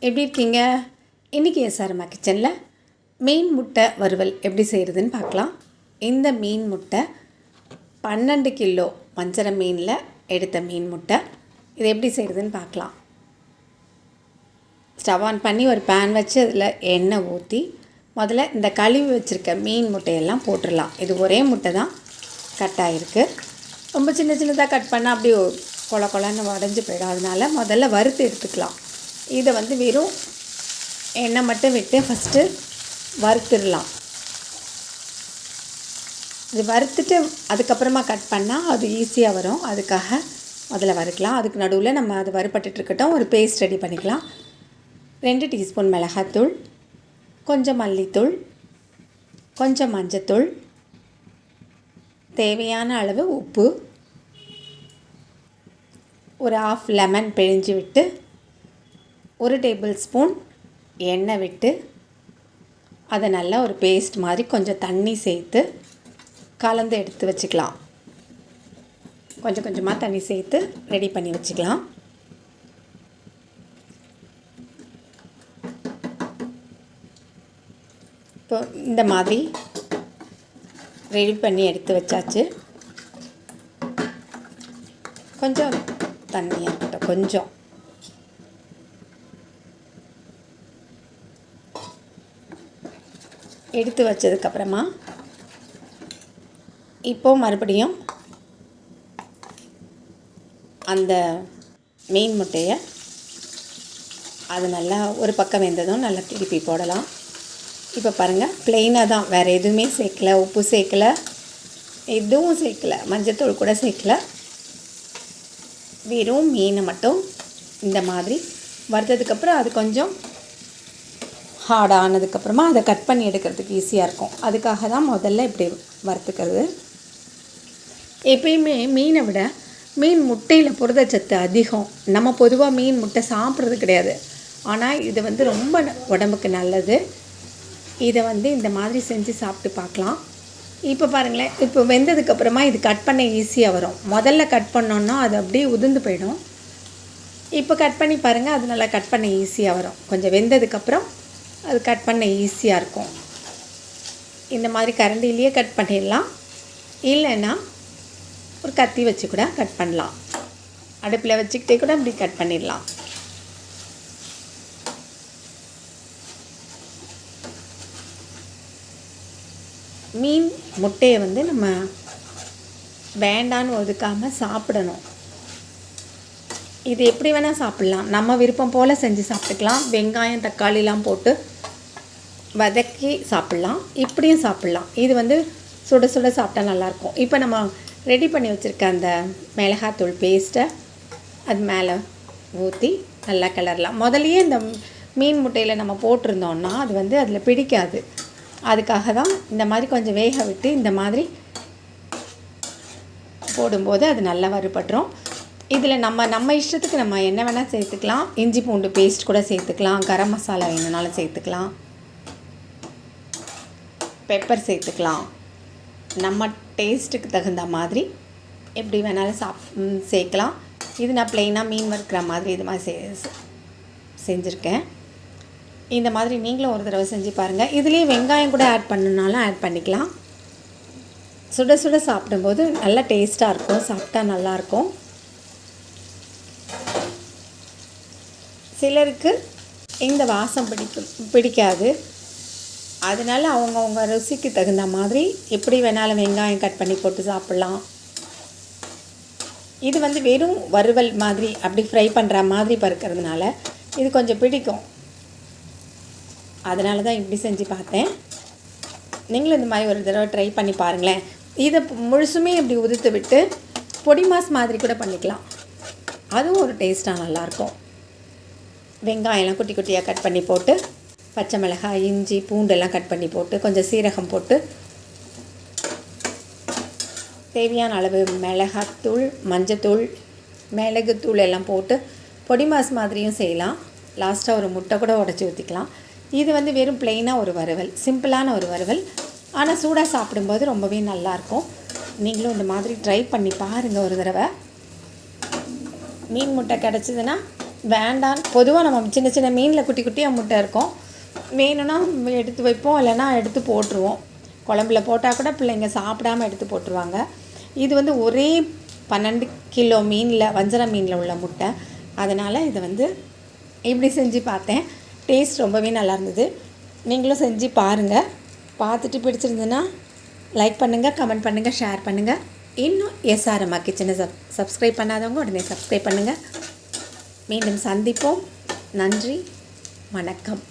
எப்படி இருக்கீங்க? இன்றைக்கி அம்மா கிச்சனில் மீன் முட்டை வறுவல் எப்படி செய்கிறதுன்னு பார்க்கலாம். இந்த மீன் முட்டை 12 கிலோ வஞ்சர மீனில் எடுத்த மீன் முட்டை. இது எப்படி செய்கிறதுன்னு பார்க்கலாம். ஸ்டவ் ஆன் பண்ணி ஒரு பேன் வச்சு அதில் எண்ணெய் ஊற்றி முதல்ல இந்த கழுவி வச்சுருக்க மீன் முட்டையெல்லாம் போட்டுடலாம். இது ஒரே முட்டை தான் கட் ஆகிருக்கு. ரொம்ப சின்ன சின்னதாக கட் பண்ணால் அப்படி கொல கொலன்னு உடஞ்சி போயிடும். அதனால் முதல்ல வறுத்து எடுத்துக்கலாம். இதை வெறும் எண்ணெய் மட்டும் விட்டு ஃபஸ்ட்டு வறுத்துடலாம். இது வறுத்துட்டு அதுக்கப்புறமா கட் பண்ணால் அது ஈஸியாக வரும். அதுக்காக முதல்ல வறுக்கலாம். அதுக்கு நடுவில் நம்ம அது வறுபட்டுருக்கட்டும். ஒரு பேஸ்ட் ரெடி பண்ணிக்கலாம். 2 டீஸ்பூன் மிளகாத்தூள், கொஞ்சம் மல்லித்தூள், கொஞ்சம் மஞ்சத்தூள், தேவையான அளவு உப்பு, ஒரு 1/2 லெமன் பிழிஞ்சு விட்டு 1 டேபிள் ஸ்பூன் எண்ணெய் விட்டு அதை நல்லா ஒரு பேஸ்ட் மாதிரி கொஞ்சம் தண்ணி சேர்த்து கலந்து எடுத்து வச்சுக்கலாம். கொஞ்சம் கொஞ்சமாக தண்ணி சேர்த்து ரெடி பண்ணி வச்சுக்கலாம். இப்போ இந்த மாதிரி ரெடி பண்ணி எடுத்து வச்சாச்சு. கொஞ்சம் தண்ணியாக இருக்கட்டும். கொஞ்சம் எடுத்து வச்சதுக்கப்புறமா இப்போது மறுபடியும் அந்த மீன் முட்டையை அது நல்லா ஒரு பக்கம் வெந்ததும் நல்லா திருப்பி போடலாம். இப்போ பாருங்கள், ப்ளெயினாக தான், வேறு எதுவுமே சேர்க்கலை. உப்பு சேர்க்கலை, எதுவும் சேர்க்கலை, மஞ்சத்தூள் கூட சேர்க்கலை. வெறும் மீனை மட்டும் இந்த மாதிரி வறுத்ததுக்கப்புறம் அது கொஞ்சம் ஹார்ட் ஆனதுக்கப்புறமா அதை கட் பண்ணி எடுக்கிறதுக்கு ஈஸியாக இருக்கும். அதுக்காக தான் முதல்ல இப்படி வறுத்துக்கிறது. எப்பயுமே மீனை விட மீன் முட்டையில் புரதச்சத்து அதிகம். நம்ம பொதுவாக மீன் முட்டை சாப்பிட்றது கிடையாது. ஆனால் இது ரொம்ப உடம்புக்கு நல்லது. இதை இந்த மாதிரி செஞ்சு சாப்பிட்டு பார்க்கலாம். இப்போ பாருங்களேன், இப்போ வெந்ததுக்கப்புறமா இது கட் பண்ண ஈஸியாக வரும். முதல்ல கட் பண்ணோன்னா அது அப்படியே உதிர்ந்து போயிடும். இப்போ கட் பண்ணி பாருங்கள், அது நல்லா கட் பண்ண ஈஸியாக வரும். கொஞ்சம் வெந்ததுக்கப்புறம் அது கட் பண்ண ஈஸியாக இருக்கும். இந்த மாதிரி கரண்டிலேயே கட் பண்ணிடலாம். இல்லைன்னா ஒரு கத்தி வச்சு கூட கட் பண்ணலாம். அடுப்பில் வச்சுக்கிட்டே கூட அப்படி கட் பண்ணிடலாம். மீன் முட்டையை நம்ம வேண்டான்னு ஒதுக்காமல் சாப்பிடணும். இது எப்படி வேணால் சாப்பிட்லாம். நம்ம விருப்பம் போல் செஞ்சு சாப்பிட்டுக்கலாம். வெங்காயம் தக்காளிலாம் போட்டு வதக்கி சாப்பிட்லாம். இப்படியும் சாப்பிட்லாம். இது சுட சுட சாப்பிட்டா நல்லாயிருக்கும். இப்போ நம்ம ரெடி பண்ணி வச்சுருக்க அந்த மிளகாத்தூள் பேஸ்ட்டை அது மேலே ஊற்றி நல்லா கிளறலாம். முதலையே இந்த மீன் முட்டையில் நம்ம போட்டிருந்தோன்னா அது அதில் பிடிக்காது. அதுக்காக தான் இந்த மாதிரி கொஞ்சம் வேக விட்டு இந்த மாதிரி போடும்போது அது நல்லா வறுபட்டுரும். இதில் நம்ம இஷ்டத்துக்கு நம்ம என்ன வேணால் சேர்த்துக்கலாம். இஞ்சி பூண்டு பேஸ்ட் கூட சேர்த்துக்கலாம். கரம் மசாலா வேணுனாலும் சேர்த்துக்கலாம். பெப்பர் சேர்த்துக்கலாம். நம்ம டேஸ்ட்டுக்கு தகுந்த மாதிரி எப்படி வேணாலும் சேர்க்கலாம். இது நான் ப்ளெயினாக மீன் வறுக்கிற மாதிரி இது மாதிரி செஞ்சுருக்கேன். இந்த மாதிரி நீங்களும் ஒரு தடவை செஞ்சு பாருங்கள். இதுலேயே வெங்காயம் கூட ஆட் பண்ணணுனாலும் ஆட் பண்ணிக்கலாம். சுட சுட சாப்பிடும்போது நல்லா டேஸ்ட்டாக இருக்கும். சாப்பிட்டா நல்லாயிருக்கும். சிலருக்கு இந்த வாசம் பிடிக்காது. அதனால் அவங்கவுங்க ருசிக்கு தகுந்த மாதிரி எப்படி வேணாலும் வெங்காயம் கட் பண்ணி போட்டு சாப்பிட்லாம். இது வெறும் வறுவல் மாதிரி அப்படி ஃப்ரை பண்ணுற மாதிரி பறுக்கிறதுனால இது கொஞ்சம் பிடிக்கும். அதனால தான் இப்படி செஞ்சு பார்த்தேன். நீங்களும் இந்த மாதிரி ஒரு தடவை ட்ரை பண்ணி பாருங்களேன். இதை முழுசுமே இப்படி உதுத்து விட்டு பொடி மாஸ் மாதிரி கூட பண்ணிக்கலாம். அதுவும் ஒரு டேஸ்ட்டாக நல்லாயிருக்கும். வெங்காயம்லாம் குட்டி குட்டியாக கட் பண்ணி போட்டு, பச்சை மிளகாய், இஞ்சி பூண்டெல்லாம் கட் பண்ணி போட்டு, கொஞ்சம் சீரகம் போட்டு, தேவையான அளவு மிளகாத்தூள், மஞ்சத்தூள், மிளகுத்தூள் எல்லாம் போட்டு பொடி மாஸ் மாதிரியும் செய்யலாம். லாஸ்ட்டாக ஒரு முட்டை கூட உடச்சி ஊற்றிக்கலாம். இது வெறும் ப்ளெயினாக ஒரு வறுவல், சிம்பிளான ஒரு வறுவல். ஆனால் சூடாக சாப்பிடும்போது ரொம்பவே நல்லாயிருக்கும். நீங்களும் இந்த மாதிரி ட்ரை பண்ணி பாருங்கள் ஒரு தடவை. மீன் முட்டை கிடச்சிதுன்னா வேண்டாம். பொதுவாக நம்ம சின்ன சின்ன மீனில் குட்டி குட்டியாக முட்டை இருக்கும். வேணும்னா எடுத்து வைப்போம், இல்லைன்னா எடுத்து போட்டுருவோம். குழம்புல போட்டால் கூட பிள்ளைங்க சாப்பிடாமல் எடுத்து போட்டுருவாங்க. இது வந்து ஒரே 12 கிலோ மீனில், வஞ்சர மீனில் உள்ள முட்டை. அதனால் இதை வந்து இப்படி செஞ்சு பார்த்தேன். டேஸ்ட் ரொம்பவே நல்லா இருந்தது. நீங்களும் செஞ்சு பாருங்கள். பார்த்துட்டு பிடிச்சிருந்ததுன்னா லைக் பண்ணுங்கள், கமெண்ட் பண்ணுங்கள், ஷேர் பண்ணுங்கள். இன்னும் அம்மா கிச்சனை சப்ஸ்கிரைப் பண்ணாதவங்க உடனே சப்ஸ்கிரைப் பண்ணுங்கள். மீண்டும் சந்திப்போம். நன்றி, வணக்கம்.